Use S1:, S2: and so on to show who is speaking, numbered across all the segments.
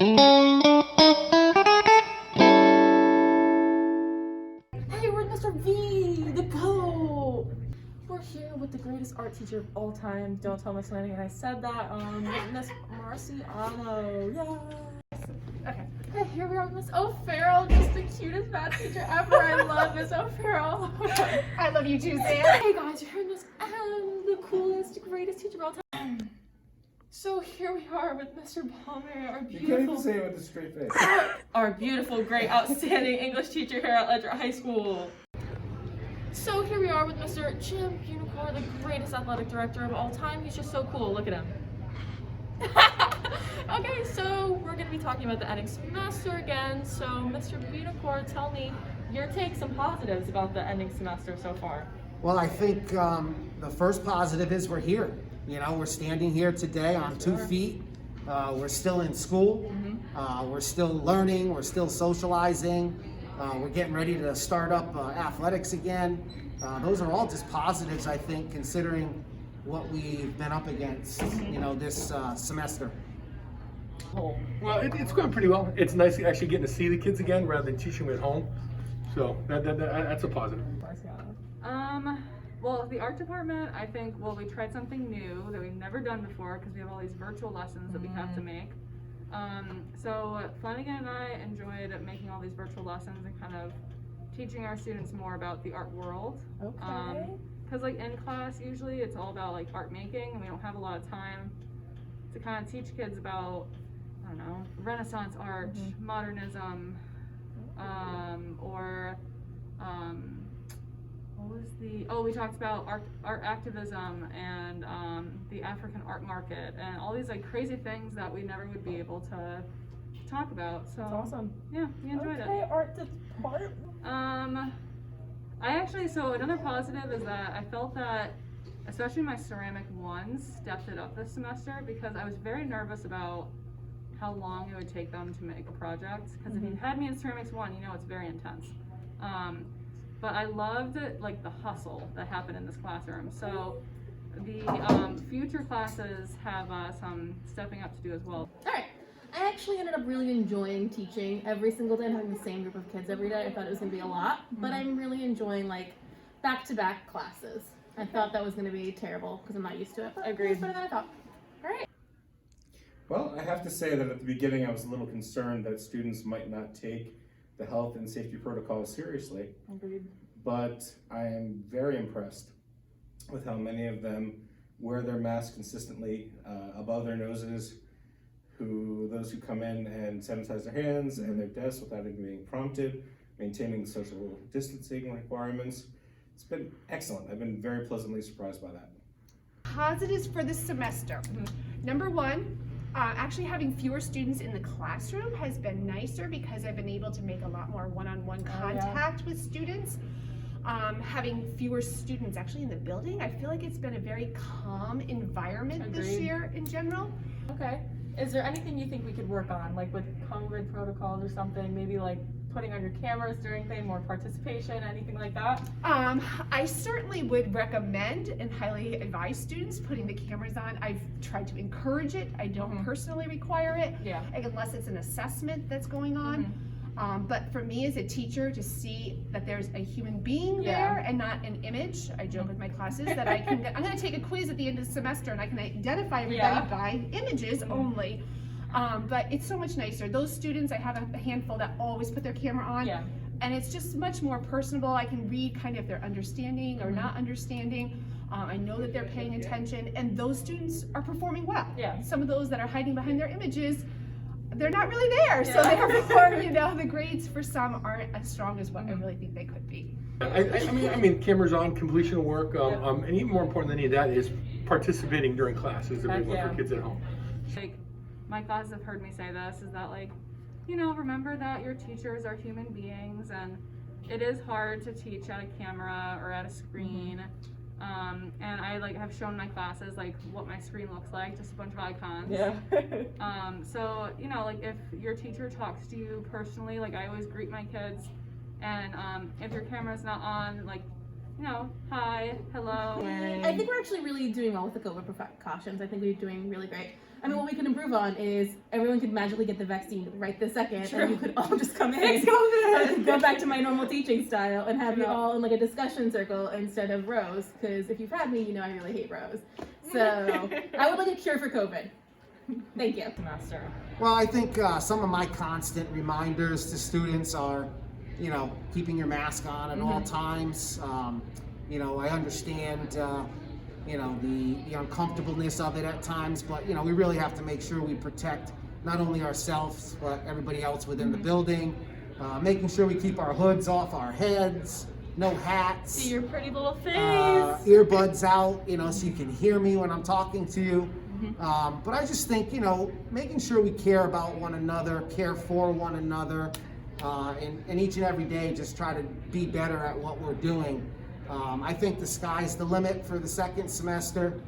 S1: Hey, we're Mr. V, the GOAT! We're here with the greatest art teacher of all time. Don't tell Miss Lanning I said that. Miss Marciano. Yes. Okay. Hey, here we are with Miss O'Farrell, just the cutest math teacher ever. I love Miss O'Farrell.
S2: I love you too, Sam.
S1: Hey guys, you're hearing Miss M, the coolest, greatest teacher of all time. So here we are with Mr. Palmer, our
S3: You can't even
S1: beautiful,
S3: say it with a straight face.
S1: our beautiful, great, outstanding English teacher here at Ledger High School. So here we are with Mr. Jim Bunicor, the greatest athletic director of all time. He's just so cool. Look at him. Okay, so we're going to be talking about the ending semester again. So Mr. Bunicor, tell me your takes and positives about the ending semester so far.
S4: Well, I think the first positive is we're here. You know, we're standing here today on 2 feet. We're still in school. We're still learning. We're still socializing. We're getting ready to start up athletics again. Those are all just positives, I think, considering what we've been up against, you know, this semester.
S3: Well, it's going pretty well. It's nice actually getting to see the kids again rather than teaching them at home. So that's a positive.
S5: Well, the art department, I think, we tried something new that we've never done before because we have all these virtual lessons that we have to make. So Flanagan and I enjoyed making all these virtual lessons and kind of teaching our students more about the art world.
S1: Okay.
S5: Because like in class, usually it's all about like art making and we don't have a lot of time to kind of teach kids about, I don't know, Renaissance art, modernism, we talked about art activism and the African art market and all these like crazy things that we never would be able to talk about. So
S1: That's awesome.
S5: yeah, we enjoyed
S1: Okay,
S5: it.
S1: art department.
S5: So another positive is that I felt that especially my ceramic ones stepped it up this semester because I was very nervous about how long it would take them to make a project because if you had me in ceramics 1, you know it's very intense. But I loved like the hustle that happened in this classroom. So the future classes have some stepping up to do as well.
S6: Alright, I actually ended up really enjoying teaching every single day and having the same group of kids every day. I thought it was going to be a lot, but I'm really enjoying like back-to-back classes. I thought that was going to be terrible because I'm not used to it, but
S1: Agreed.
S6: it's better than I thought. Alright.
S3: Well, I have to say that at the beginning I was a little concerned that students might not take the health and safety protocols seriously,
S1: Agreed.
S3: but I am very impressed with how many of them wear their masks consistently above their noses, those who come in and sanitize their hands and their desks without even being prompted, maintaining social distancing requirements. It's been excellent. I've been very pleasantly surprised by that.
S2: Positives for this semester. Number one, actually having fewer students in the classroom has been nicer because I've been able to make a lot more one-on-one contact with students. Having fewer students actually in the building, I feel like it's been a very calm environment this
S1: Agreed.
S2: year in general.
S1: Okay. Is there anything you think we could work on, like with COVID protocols or something? Maybe like putting on your cameras during things, more participation, anything like that?
S2: I certainly would recommend and highly advise students putting the cameras on. I've tried to encourage it. I don't personally require it,
S1: Yeah.
S2: unless it's an assessment that's going on. But for me as a teacher to see that there's a human being there and not an image, I joke with my classes that I'm going to take a quiz at the end of the semester and I can identify everybody by images only. But it's so much nicer. Those students, I have a handful that always put their camera on.
S1: Yeah.
S2: And it's just much more personable. I can read kind of if they're understanding or not understanding. I know that they're paying attention and those students are performing well.
S1: Yeah.
S2: Some of those that are hiding behind their images, they're not really there. So therefore, you know, the grades for some aren't as strong as what I really think they could be.
S3: I mean, cameras on, completion of work, and even more important than any of that is participating during classes
S1: Heck
S3: everyone
S1: yeah.
S3: for kids at home.
S5: Like my classes have heard me say this is that like, you know, remember that your teachers are human beings and it is hard to teach at a camera or at a screen. And I like have shown my classes like what my screen looks like, just a bunch of icons.
S1: Yeah.
S5: So, you know, like if your teacher talks to you personally, like I always greet my kids and if your camera's not on, like, you know, hi, hello.
S6: I think we're actually really doing well with the COVID precautions. I think we're doing really great. I mean, what we could improve on is everyone could magically get the vaccine right this second,
S1: True.
S6: and you could all just come in.
S1: Thanks,
S6: I
S1: COVID.
S6: could go back to my normal teaching style and have you
S1: Yeah.
S6: all in like a discussion circle instead of rows. Because if you've had me, you know I really hate rows. So I would like a cure for COVID. Thank you.
S1: Semester.
S4: Well, I think some of my constant reminders to students are, you know, keeping your mask on at all times. You know, I understand, you know, the uncomfortableness of it at times, but, you know, we really have to make sure we protect not only ourselves, but everybody else within the building. Making sure we keep our hoods off our heads, no hats.
S1: See your pretty little face.
S4: Earbuds out, you know, so you can hear me when I'm talking to you. But I just think, you know, making sure we care about one another, care for one another, and each and every day just try to be better at what we're doing. I think the sky's the limit for the second semester.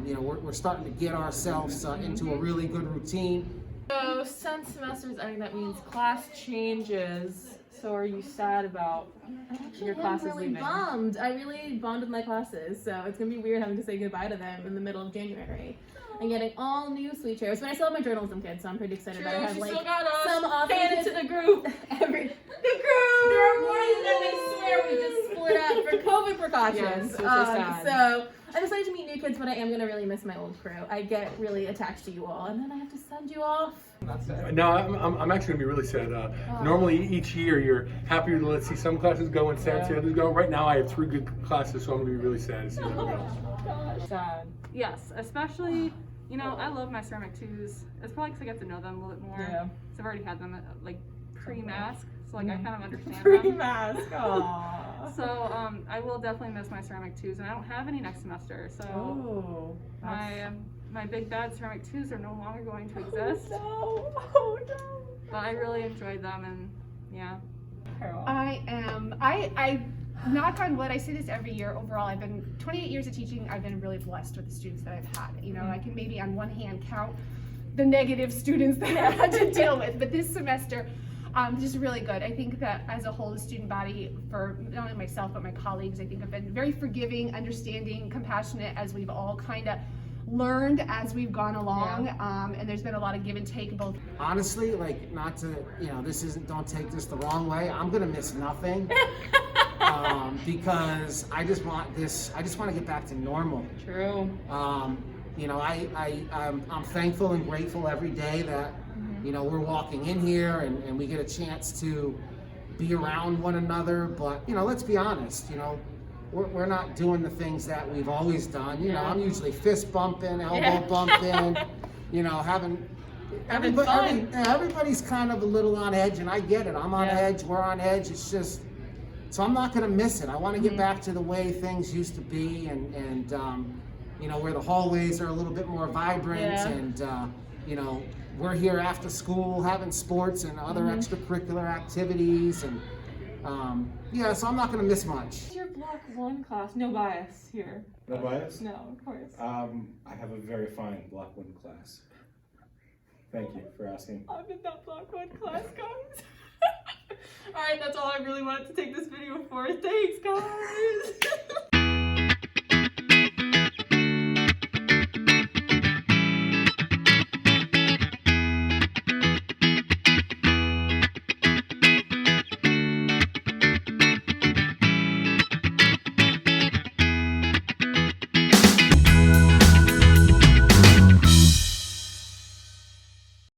S4: You know, we're starting to get ourselves into a really good routine.
S1: So since semester's ending, that means class changes. So are you sad about your classes
S6: I'm really
S1: leaving?
S6: bummed. I really bond with my classes, so it's gonna be weird having to say goodbye to them in the middle of January. And getting all new sweet chairs. But I still have my journalism kids, so I'm pretty excited
S1: True,
S6: about it. I have
S1: she
S6: like
S1: still got us.
S6: some awesome
S1: Say it
S6: kids
S1: to the group.
S6: every
S1: The group.
S6: There are more than them, I swear. We just split up for COVID precautions.
S1: Yes, which is sad.
S6: So I'm excited to meet new kids, but I am gonna really miss my old crew. I get really attached to you all, and then I have to send you off.
S7: No, I'm actually gonna be really sad. Normally each year you're happy to let see some classes go and sad to see others go. Right now I have 3 good classes, so I'm gonna be really sad to see them go.
S1: Sad.
S5: Yes, especially, you know, I love my ceramic twos. It's probably because I get to know them a little bit more.
S1: Yeah.
S5: So I've already had them like pre-mask, so like I kind of understand them.
S1: Pre-mask. Aww.
S5: So I will definitely miss my ceramic twos, and I don't have any next semester. So
S1: Oh.
S5: my big bad ceramic twos are no longer going to exist.
S1: No. Oh no.
S5: But I really enjoyed them, and yeah.
S1: Carol.
S2: I knock on wood, I say this every year. Overall, I've been 28 years of teaching. I've been really blessed with the students that I've had. You know, I can maybe on one hand count the negative students that I had to deal with, but this semester, just really good. I think that as a whole, the student body, for not only myself but my colleagues, I think have been very forgiving, understanding, compassionate as we've all kind of learned as we've gone along. And there's been a lot of give and take both.
S4: Honestly, like, not to, you know, this isn't, don't take this the wrong way. I'm gonna miss nothing. Because I just want to get back to normal.
S1: True.
S4: You know, I'm thankful and grateful every day that, you know, we're walking in here and we get a chance to be around one another. But, you know, let's be honest, you know, we're not doing the things that we've always done. You know, I'm usually fist bumping, elbow bumping, you know, having
S1: fun.
S4: everybody's kind of a little on edge, and I get it. I'm on edge, we're on edge. It's just, so I'm not going to miss it. I want to get back to the way things used to be, and you know, where the hallways are a little bit more vibrant, and you know, we're here after school having sports and other extracurricular activities, and yeah, so I'm not going to miss much.
S1: Your block 1 class. No bias here.
S3: No bias?
S1: No, of course.
S3: I have a very fine Block 1 class. Thank you for asking.
S1: I'm in that block 1 class, guys. Alright, that's all I really wanted to take this video for. Thanks, guys.